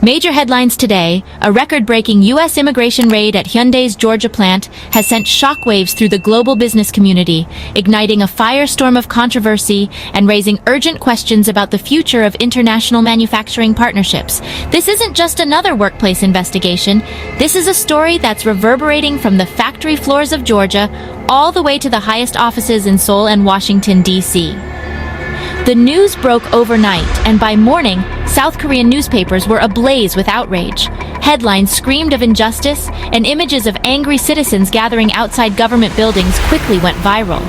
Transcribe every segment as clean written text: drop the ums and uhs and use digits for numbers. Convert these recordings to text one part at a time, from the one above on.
Major headlines today: a record-breaking U.S. immigration raid at Hyundai's Georgia plant has sent shockwaves through the global business community, igniting a firestorm of controversy and raising urgent questions about the future of international manufacturing partnerships. This isn't just another workplace investigation. This is a story that's reverberating from the factory floors of Georgia all the way to the highest offices in Seoul and Washington, D.C. The news broke overnight, and by morning, South Korean newspapers were ablaze with outrage. Headlines screamed of injustice, and images of angry citizens gathering outside government buildings quickly went viral.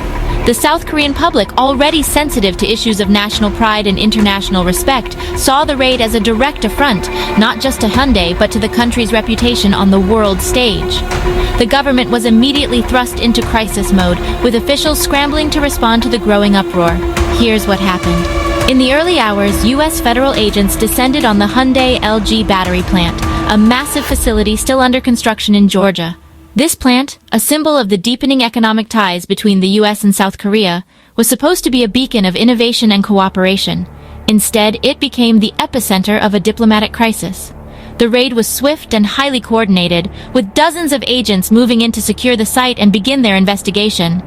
The South Korean public, already sensitive to issues of national pride and international respect, saw the raid as a direct affront, not just to Hyundai but to the country's reputation on the world stage. The government was immediately thrust into crisis mode, with officials scrambling to respond to the growing uproar. Here's what happened. In the early hours, U.S. federal agents descended on the Hyundai LG battery plant, a massive facility still under construction in Georgia. This plant, a symbol of the deepening economic ties between the U.S. and South Korea, was supposed to be a beacon of innovation and cooperation. Instead, it became the epicenter of a diplomatic crisis. The raid was swift and highly coordinated, with dozens of agents moving in to secure the site and begin their investigation.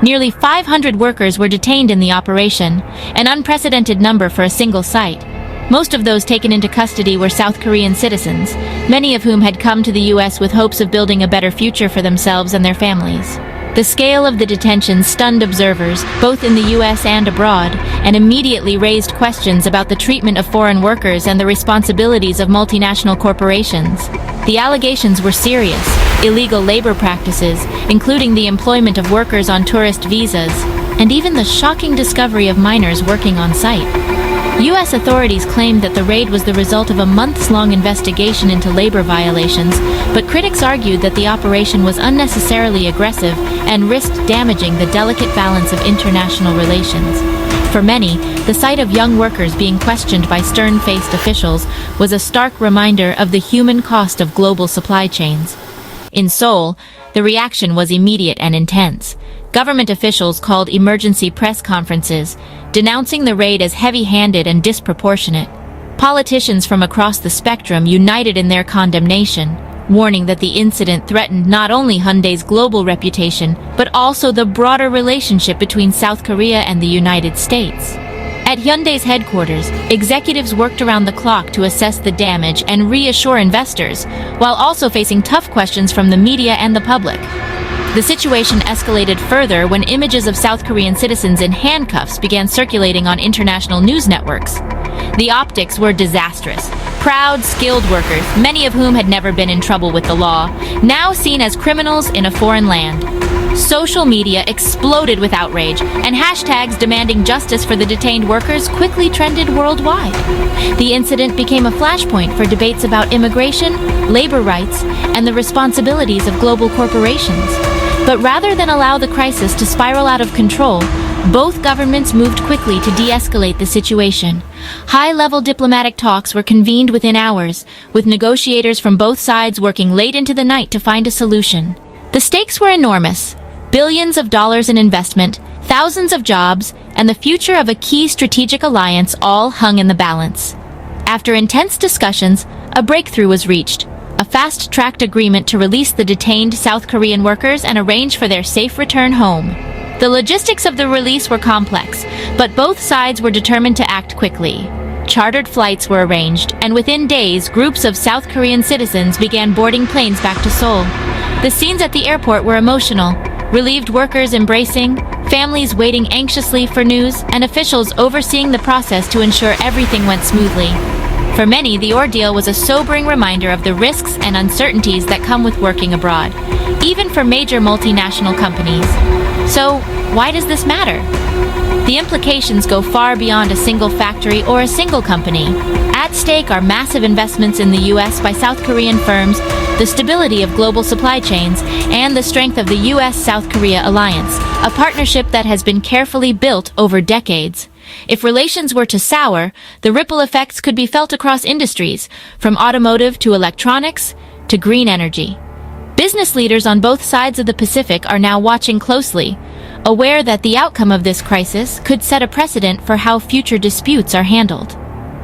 Nearly 500 workers were detained in the operation, an unprecedented number for a single site. Most of those taken into custody were South Korean citizens, many of whom had come to the U.S. with hopes of building a better future for themselves and their families. The scale of the detention stunned observers, both in the U.S. and abroad, and immediately raised questions about the treatment of foreign workers and the responsibilities of multinational corporations. The allegations were serious: illegal labor practices, including the employment of workers on tourist visas, and even the shocking discovery of minors working on site. U.S. authorities claimed that the raid was the result of a months-long investigation into labor violations, but critics argued that the operation was unnecessarily aggressive and risked damaging the delicate balance of international relations. For many, the sight of young workers being questioned by stern-faced officials was a stark reminder of the human cost of global supply chains. In Seoul, the reaction was immediate and intense. Government officials called emergency press conferences, denouncing the raid as heavy-handed and disproportionate. Politicians from across the spectrum united in their condemnation, warning that the incident threatened not only Hyundai's global reputation, but also the broader relationship between South Korea and the United States. At Hyundai's headquarters, executives worked around the clock to assess the damage and reassure investors, while also facing tough questions from the media and the public. The situation escalated further when images of South Korean citizens in handcuffs began circulating on international news networks. The optics were disastrous. Proud, skilled workers, many of whom had never been in trouble with the law, now seen as criminals in a foreign land. Social media exploded with outrage, and hashtags demanding justice for the detained workers quickly trended worldwide. The incident became a flashpoint for debates about immigration, labor rights, and the responsibilities of global corporations. But rather than allow the crisis to spiral out of control, both governments moved quickly to de-escalate the situation. High-level diplomatic talks were convened within hours, with negotiators from both sides working late into the night to find a solution. The stakes were enormous: billions of dollars in investment, thousands of jobs, and the future of a key strategic alliance all hung in the balance. After intense discussions, a breakthrough was reached: a fast-tracked agreement to release the detained South Korean workers and arrange for their safe return home. The logistics of the release were complex, but both sides were determined to act quickly. Chartered flights were arranged, and within days, groups of South Korean citizens began boarding planes back to Seoul. The scenes at the airport were emotional: relieved workers embracing, families waiting anxiously for news, and officials overseeing the process to ensure everything went smoothly. For many, the ordeal was a sobering reminder of the risks and uncertainties that come with working abroad, even for major multinational companies. So, why does this matter? The implications go far beyond a single factory or a single company. At stake are massive investments in the U.S. by South Korean firms, the stability of global supply chains, and the strength of the U.S.-South Korea alliance, a partnership that has been carefully built over decades. If relations were to sour, the ripple effects could be felt across industries, from automotive to electronics to green energy. Business leaders on both sides of the Pacific are now watching closely, aware that the outcome of this crisis could set a precedent for how future disputes are handled.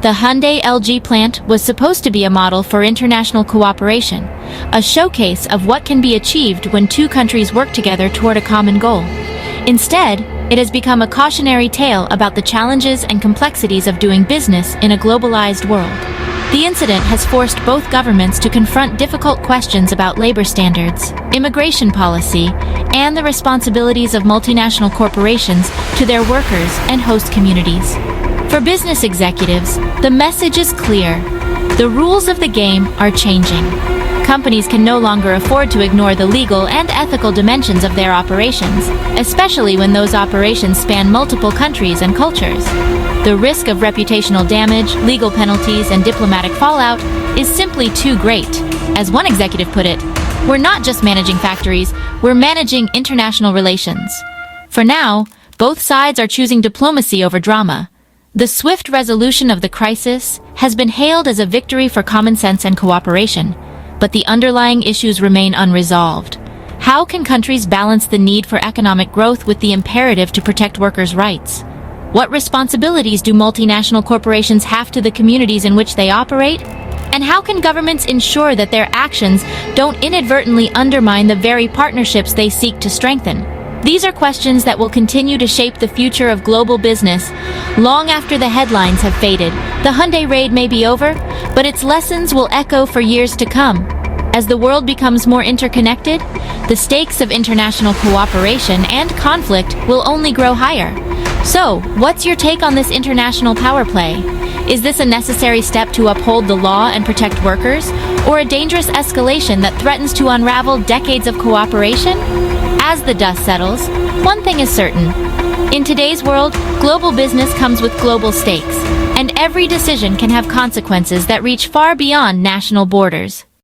The Hyundai LG plant was supposed to be a model for international cooperation, a showcase of what can be achieved when two countries work together toward a common goal. Instead, it has become a cautionary tale about the challenges and complexities of doing business in a globalized world. The incident has forced both governments to confront difficult questions about labor standards, immigration policy, and the responsibilities of multinational corporations to their workers and host communities. For business executives, the message is clear. The rules of the game are changing. Companies can no longer afford to ignore the legal and ethical dimensions of their operations, especially when those operations span multiple countries and cultures. The risk of reputational damage, legal penalties, and diplomatic fallout is simply too great. As one executive put it, "We're not just managing factories, we're managing international relations." For now, both sides are choosing diplomacy over drama. The swift resolution of the crisis has been hailed as a victory for common sense and cooperation, but the underlying issues remain unresolved. How can countries balance the need for economic growth with the imperative to protect workers' rights? What responsibilities do multinational corporations have to the communities in which they operate? And how can governments ensure that their actions don't inadvertently undermine the very partnerships they seek to strengthen? These are questions that will continue to shape the future of global business long after the headlines have faded. The Hyundai raid may be over, but its lessons will echo for years to come. As the world becomes more interconnected, the stakes of international cooperation and conflict will only grow higher. So, what's your take on this international power play? Is this a necessary step to uphold the law and protect workers, or a dangerous escalation that threatens to unravel decades of cooperation? As the dust settles, one thing is certain. In today's world, global business comes with global stakes, and every decision can have consequences that reach far beyond national borders.